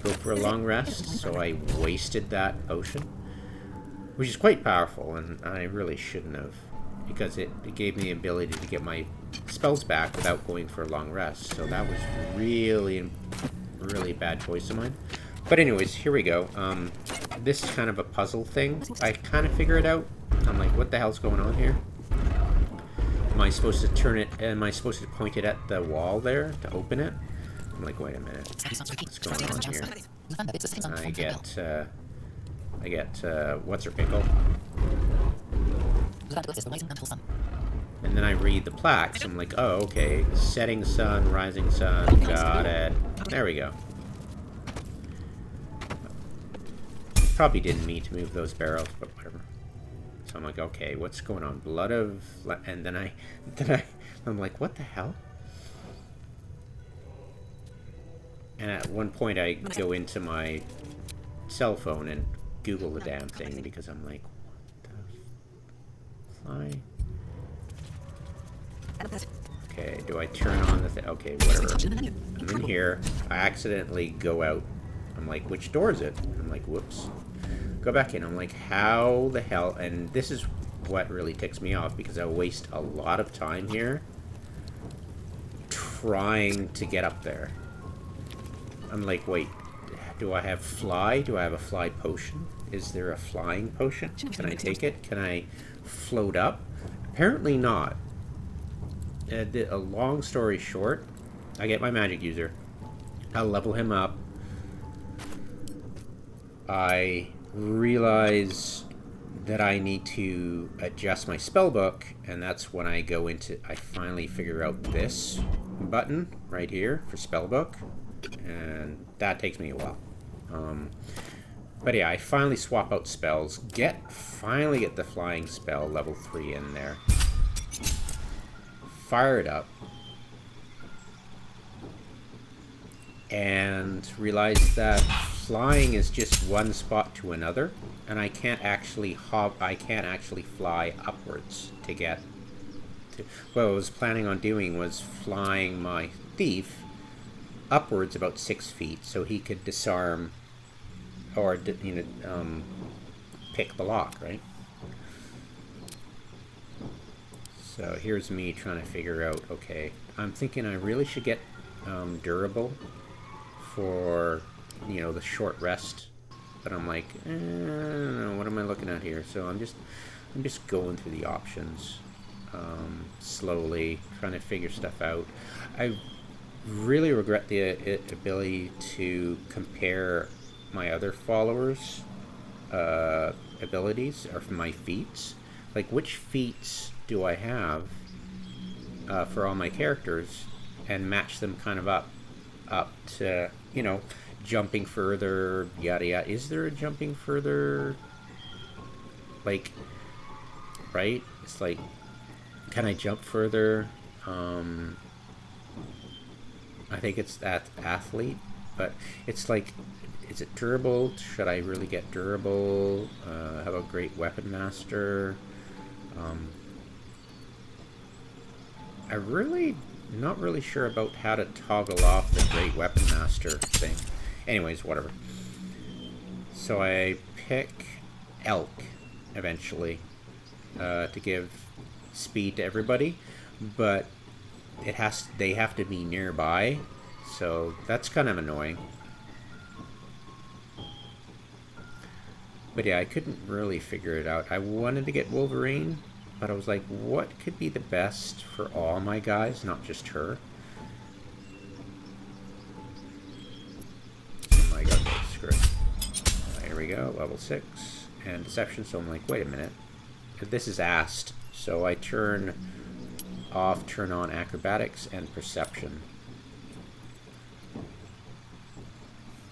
go for a long rest, so I wasted that potion, which is quite powerful, and I really shouldn't have, because it gave me the ability to get my spells back without going for a long rest, so that was really bad choice of mine. But anyways, here we go. This is kind of a puzzle thing. I kind of figure it out. I'm like, what the hell's going on here? Am I supposed to turn it? Am I supposed to point it at the wall there to open it? I'm like, wait a minute. What's going on here? I get what's her pickle? And then I read the plaques. I'm like, oh, okay. Setting sun, rising sun. Got it. There we go. Probably didn't mean to move those barrels, but whatever. So I'm like, okay, what's going on? Blood of... And then I'm like, what the hell? And at one point I go into my cell phone and Google the damn thing because I'm like, what the fly? Okay, do I turn on the thing? Okay, whatever. I'm in here. I accidentally go out. I'm like, which door is it? I'm like, whoops. Go back in. I'm like, how the hell? And this is what really ticks me off, because I waste a lot of time here trying to get up there. I'm like, wait, do I have fly? Do I have a fly potion? Is there a flying potion? Can I take it? Can I float up? Apparently not. A long story short, I get my magic user. I'll level him up. I realize that I need to adjust my spellbook, and that's when I finally figure out this button right here for spellbook, and that takes me a while. But yeah, I finally swap out spells, finally get the flying spell level 3 in there, fire it up, and realize that flying is just one spot to another, and I can't actually fly upwards to get to... What I was planning on doing was flying my thief upwards about 6 feet so he could disarm or, pick the lock, right? So here's me trying to figure out, okay, I'm thinking I really should get durable for, you know, the short rest. But I'm like, I don't know, what am I looking at here? So I'm just going through the options slowly, trying to figure stuff out. I really regret the ability to compare my other followers' abilities or my feats. Like, which feats do I have for all my characters, and match them kind of up to, you know, jumping further, yada yada. Is there a jumping further? Like, right? It's like, can I jump further? I think it's that athlete, but it's like, is it durable? Should I really get durable? How about great weapon master? I really not really sure about how to toggle off the great weapon master thing. Anyways, whatever. So I pick elk eventually to give speed to everybody, but they have to be nearby, so that's kind of annoying. But yeah, I couldn't really figure it out. I wanted to get Wolverine, but I was like, what could be the best for all my guys, not just her? Oh my god, screw it. Here we go, level 6. And deception, so I'm like, wait a minute. This is asked, so I turn on acrobatics and perception.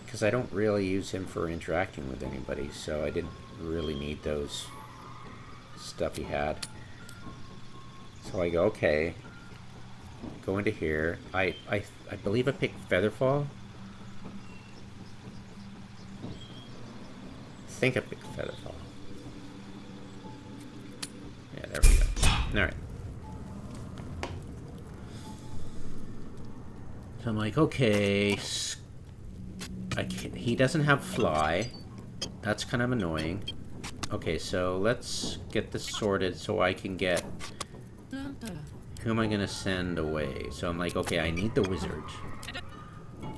Because I don't really use him for interacting with anybody, so I didn't really need those stuff he had. So I go, okay, go into here. I believe I picked Featherfall. I think I picked Featherfall. Yeah, there we go. Alright. So I'm like, okay, he doesn't have fly. That's kind of annoying. Okay, so let's get this sorted so I can get... Who am I going to send away? So I'm like, okay, I need the wizard.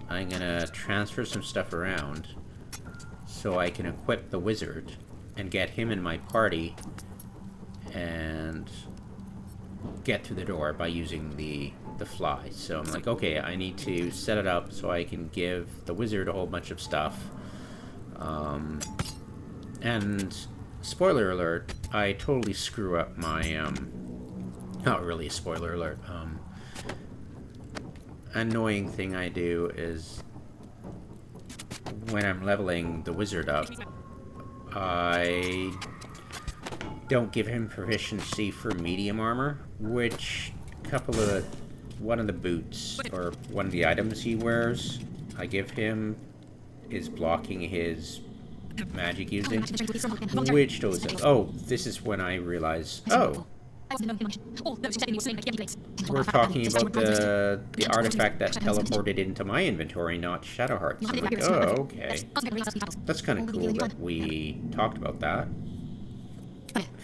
I'm going to transfer some stuff around so I can equip the wizard and get him in my party and get through the door by using the fly. So I'm like, okay, I need to set it up so I can give the wizard a whole bunch of stuff. And spoiler alert, I totally screw up my not really a spoiler alert. Annoying thing I do is when I'm leveling the wizard up, I don't give him proficiency for medium armor, which one of the boots or one of the items he wears, I give him, is blocking his magic using, which does it. Oh, this is when I realize, oh, we're talking about the artifact that teleported into my inventory, not Shadowheart's. I'm like, oh, okay. That's kind of cool that we talked about that.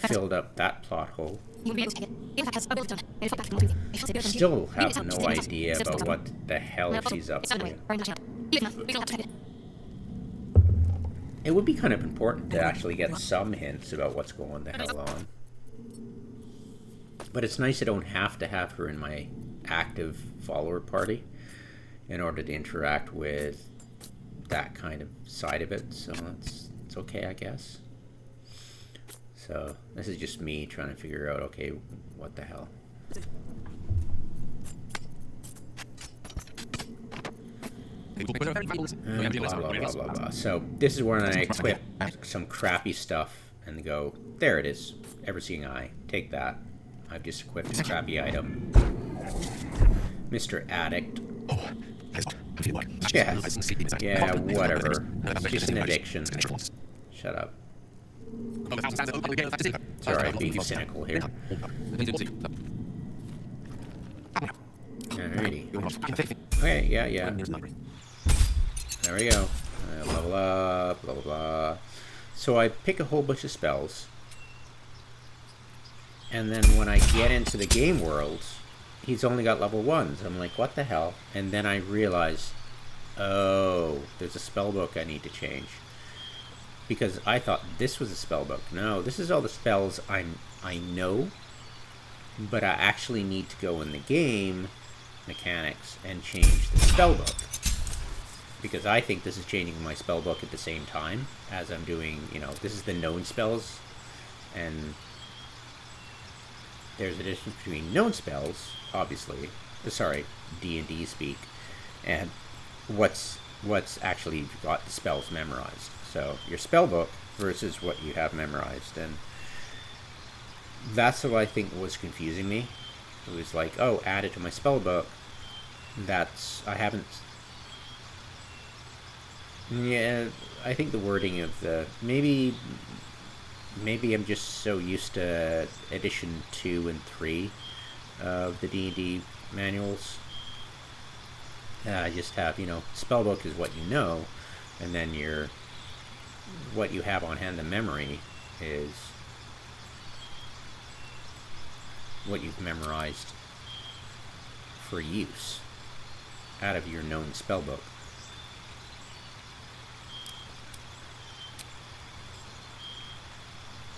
Filled up that plot hole. Still have no idea about what the hell she's up to. It would be kind of important to actually get some hints about what's going the hell on. But it's nice I don't have to have her in my active follower party in order to interact with that kind of side of it, so it's okay, I guess. So this is just me trying to figure out, okay, what the hell. Blah, blah, blah, blah, blah. So this is when I equip some crappy stuff and go, there it is, ever-seeing eye, take that. I've just equipped a crappy item. Mr. Addict. Yeah, whatever. It's just an addiction. Shut up. Sorry, I'm being cynical here. Alrighty. Okay, yeah. There we go. Level up, blah, blah, blah. So I pick a whole bunch of spells. And then when I get into the game world, he's only got level 1s. I'm like, what the hell? And then I realized, oh, there's a spell book I need to change. Because I thought this was a spell book. No, this is all the spells I know, but I actually need to go in the game mechanics and change the spell book. Because I think this is changing my spell book at the same time as I'm doing, you know, this is the known spells, and there's a difference between known spells, obviously, sorry, D&D speak, and what's actually got the spells memorized. So your spell book versus what you have memorized, and that's what I think was confusing me. It was like, oh, add it to my spell book. I haven't. Yeah, I think the wording of the maybe I'm just so used to edition 2 and 3 of the D&D manuals. I just have, you know, spellbook is what you know, and then what you have on hand, the memory, is what you've memorized for use out of your known spellbook.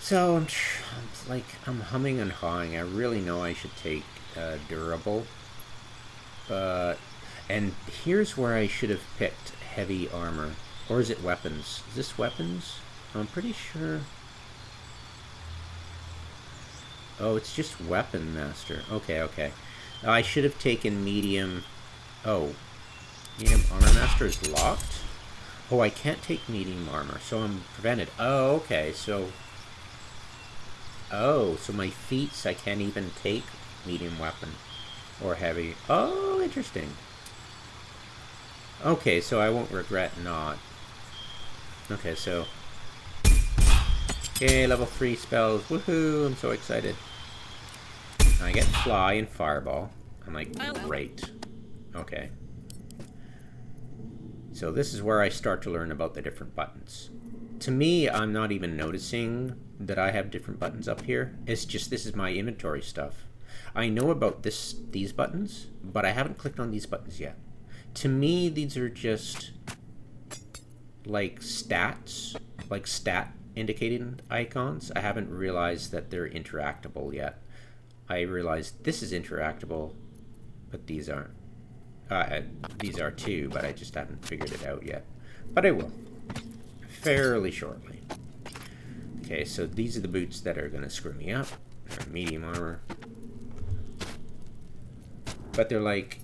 So I'm humming and hawing. I really know I should take durable, and here's where I should have picked heavy armor, or is it weapons? Is this weapons? I'm pretty sure. Oh, it's just weapon master. Okay. I should have taken medium. Oh, medium armor master is locked. Oh, I can't take medium armor, so I'm prevented. Oh, okay. So my feats, I can't even take medium weapon or heavy. Oh, interesting. Okay, so I won't regret not. Okay, so okay, level 3 spells. Woohoo! I'm so excited. I get fly and fireball. I'm like, great. Okay. So this is where I start to learn about the different buttons. To me, I'm not even noticing that I have different buttons up here. It's just, this is my inventory stuff. I know about these buttons, but I haven't clicked on these buttons yet. To me, these are just like stats, like stat indicating icons. I haven't realized that they're interactable yet. I realized this is interactable, but these aren't. These are too, but I just haven't figured it out yet. But I will. Fairly shortly. Okay, so these are the boots that are going to screw me up. They're medium armor. But they're like,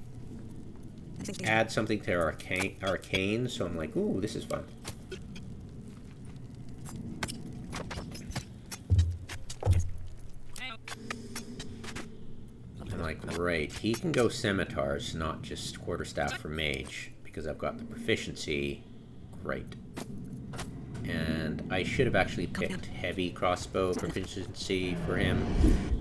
add something to arcane, so I'm like, ooh, this is fun. I'm like, great. He can go scimitars, not just quarterstaff for mage, because I've got the proficiency. Great. And I should have actually picked heavy crossbow proficiency for him,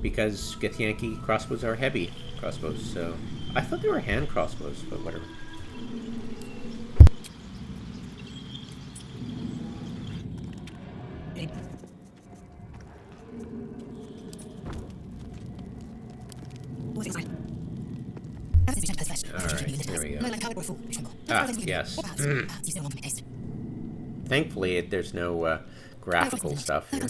because Githyanki crossbows are heavy crossbows, so I thought they were hand crossbows, but whatever. Alright, there we go. Ah, yes. Thankfully, there's no graphical stuff here.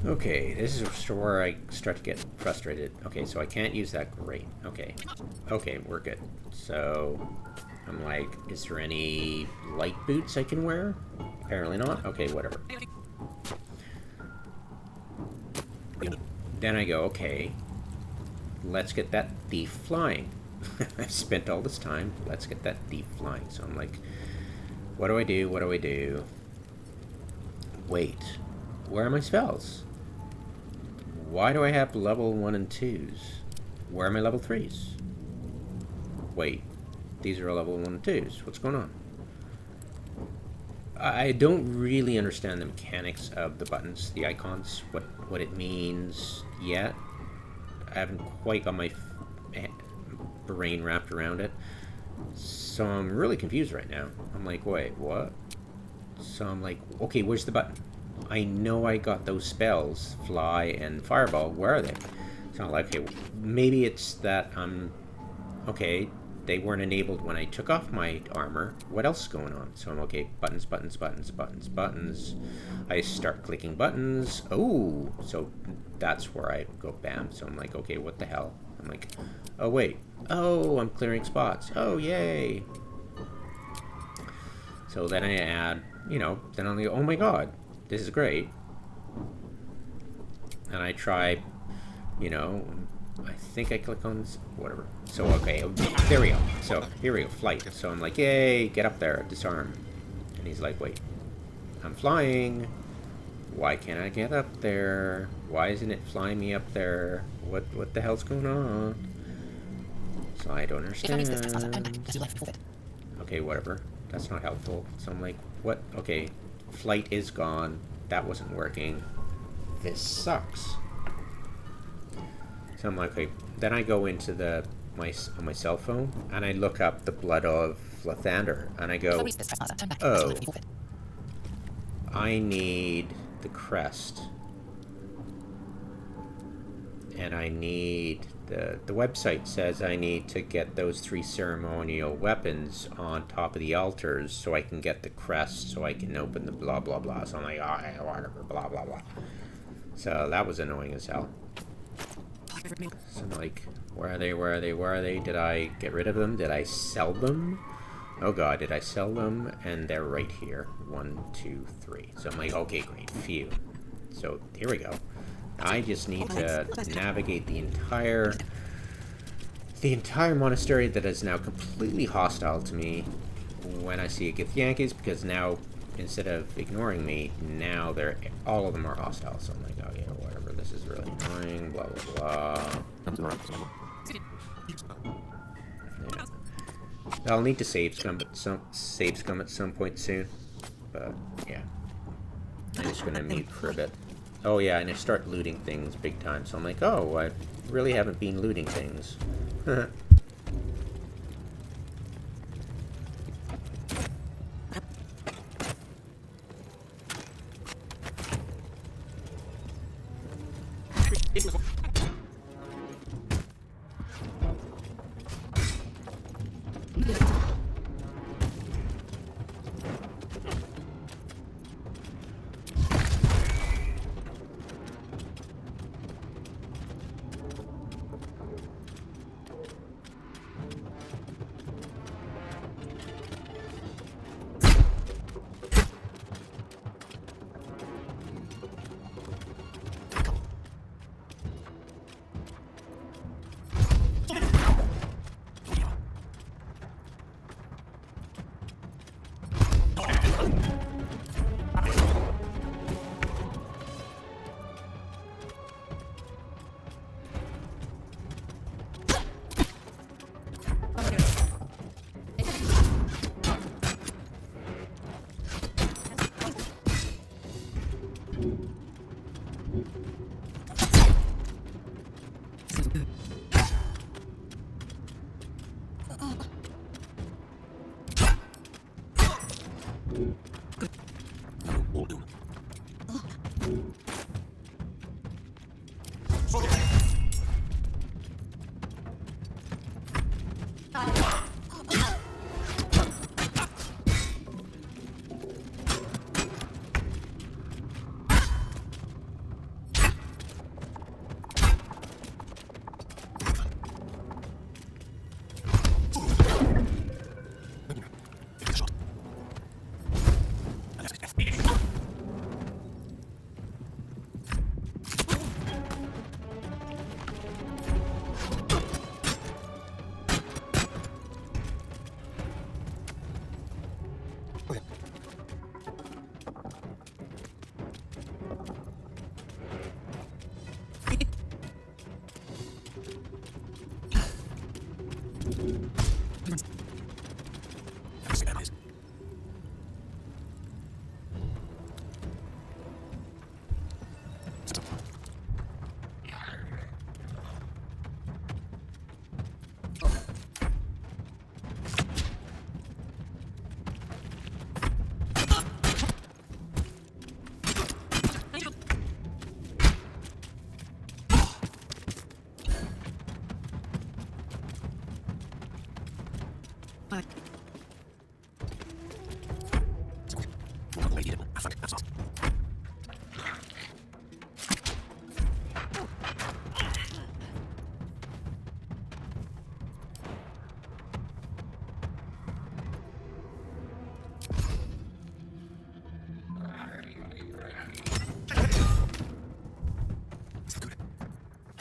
Okay, this is where I start to get frustrated. Okay, so I can't use that. Great. Okay, we're good. So I'm like, is there any light boots I can wear? Apparently not. Okay, whatever. Then I go, okay, let's get that thief flying. I've spent all this time. Let's get that thief flying. So I'm like, what do I do? What do I do? Wait, where are my spells? Why do I have level 1 and 2s? Where are my level 3s? Wait, These are level 1 and 2s. What's going on? I don't really understand the mechanics of the buttons, the icons, what it means yet. I haven't quite got my brain wrapped around it. So I'm really confused right now. I'm like, wait, what? So I'm like, okay, where's the button? I know I got those spells, Fly and Fireball. Where are they? So I'm like, okay, maybe it's that okay, they weren't enabled when I took off my armor. What else is going on? So I'm okay, buttons, buttons, buttons, buttons, buttons. I start clicking buttons. Oh, so that's where I go bam. So I'm like, okay, what the hell? I'm like, oh wait. Oh, I'm clearing spots. Oh, yay. So then I add, you know, then I'm like, oh my god, this is great. And I try, you know, I think I click on this, whatever. So, okay, there we go. So, here we go, flight. So I'm like, yay, get up there, disarm. And he's like, wait, I'm flying. Why can't I get up there? Why isn't it flying me up there? What the hell's going on? So I don't understand. Okay, whatever. That's not helpful. So I'm like, what? Okay, flight is gone. That wasn't working. This sucks. So I'm like, okay. Then I go into my cell phone and I look up the Blood of Lathander and I go, oh, I need the crest. And I need the website says I need to get those 3 ceremonial weapons on top of the altars so I can get the crest so I can open the blah blah blah. So I'm like, oh, whatever, blah blah blah. So that was annoying as hell. So I'm like, where are they? Where are they? Where are they? Did I get rid of them? Did I sell them? Oh god, did I sell them? And they're right here. 1, 2, 3. So I'm like, okay, great, phew. So here we go. I just need to navigate the entire monastery that is now completely hostile to me when I see a Githyankis, because now, instead of ignoring me, now all of them are hostile. So I'm like, oh yeah, whatever, this is really annoying, blah blah blah. Yeah. I'll need to save scum at some point soon, but yeah, I'm just gonna mute for a bit. Oh yeah, and I start looting things big time, so I'm like, oh, I really haven't been looting things.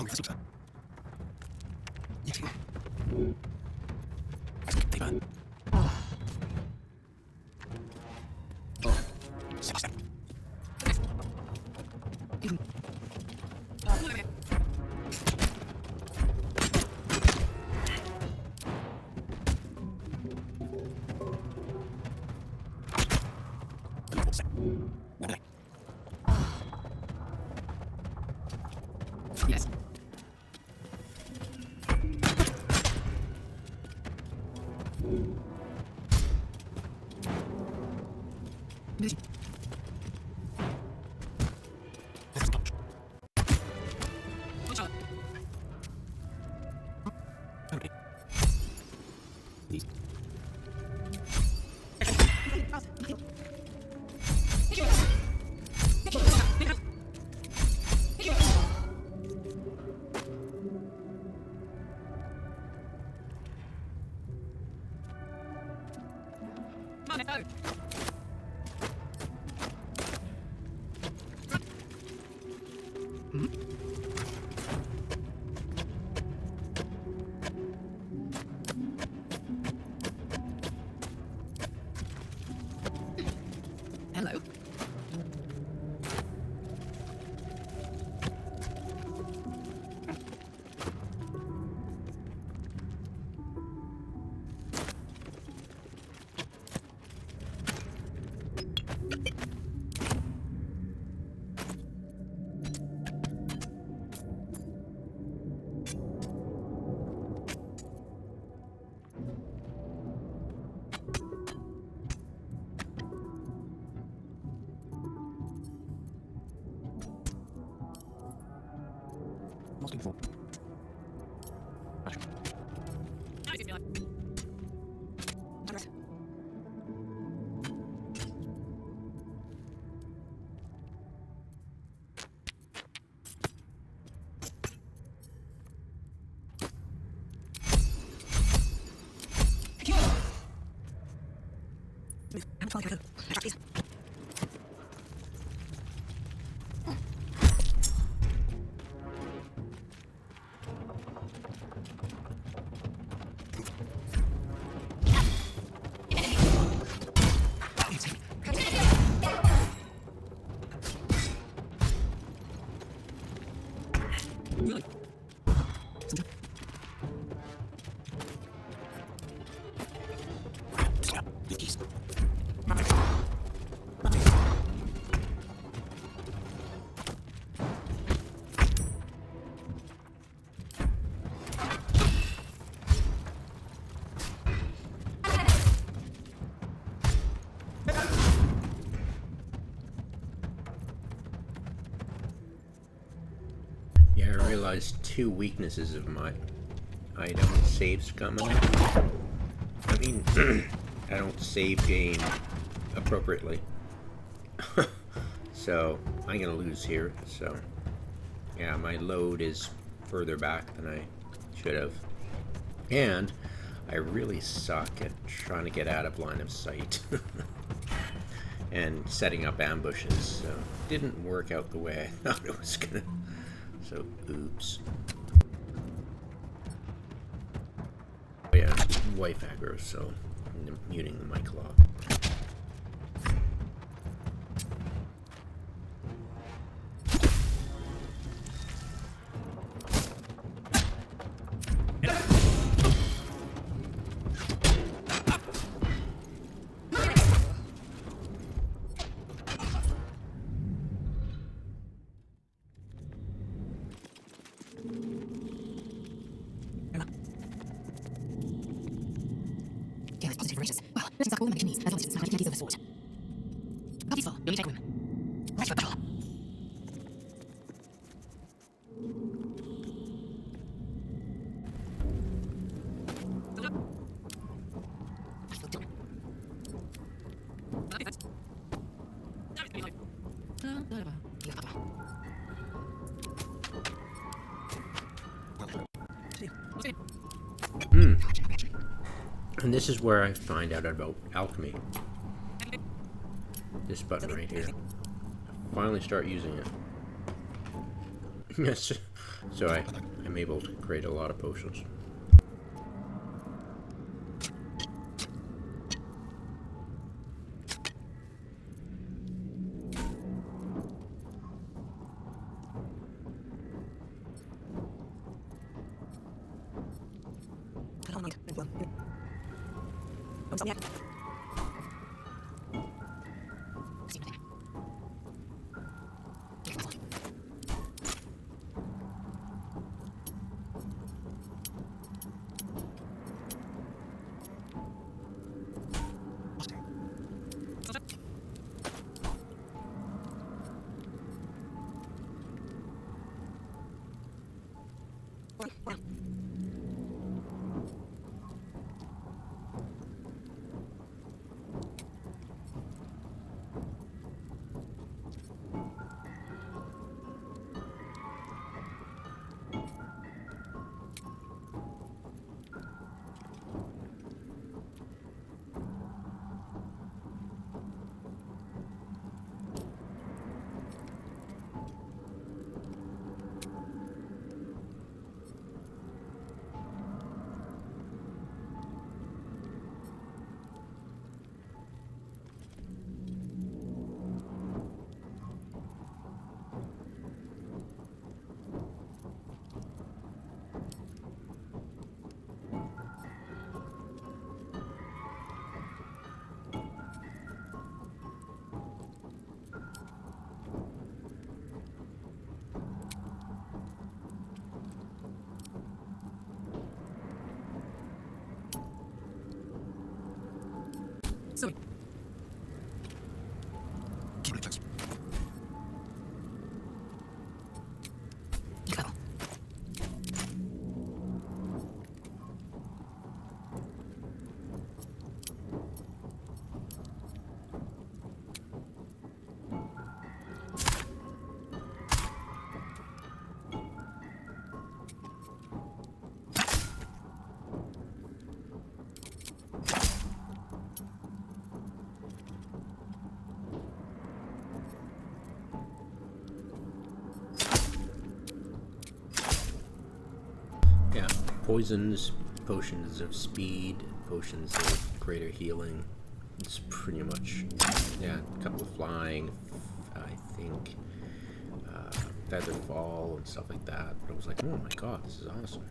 Yes. Hello. Yeah, I realized two weaknesses of my I don't save coming up. I mean, I don't save game appropriately. So, I'm gonna lose here. So, yeah, my load is further back than I should have. And I really suck at trying to get out of line of sight. And setting up ambushes. So, didn't work out the way I thought it was gonna. So, oops. Oh yeah, wife aggro, so I'm muting the mic lock. And this is where I find out about alchemy. This button right here. Finally start using it. Yes. So I'm able to create a lot of potions. So. Key reflex. Yeah, poisons, potions of speed, potions of greater healing. It's pretty much, yeah, a couple of flying, I think, feather fall and stuff like that. But I was like, oh my god, this is awesome.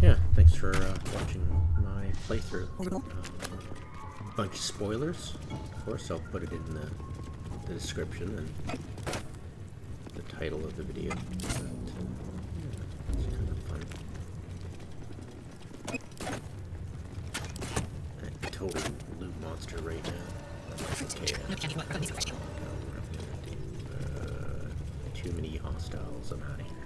Yeah, thanks for watching my playthrough. A bunch of spoilers, of course. I'll put it in the description and the title of the video. But, yeah, it's kind of fun. I'm a total loot monster right now. Okay, too many hostiles. I'm out of here.